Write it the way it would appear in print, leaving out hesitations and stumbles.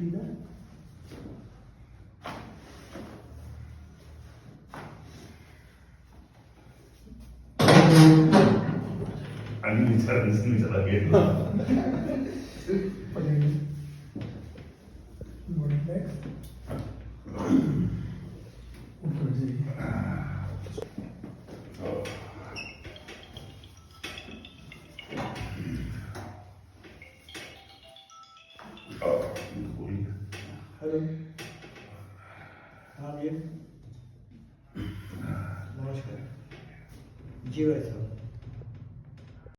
ठीक है। आणि विचारा गेला हेलो, हाँ ये नमस्कार जी भाई साहब।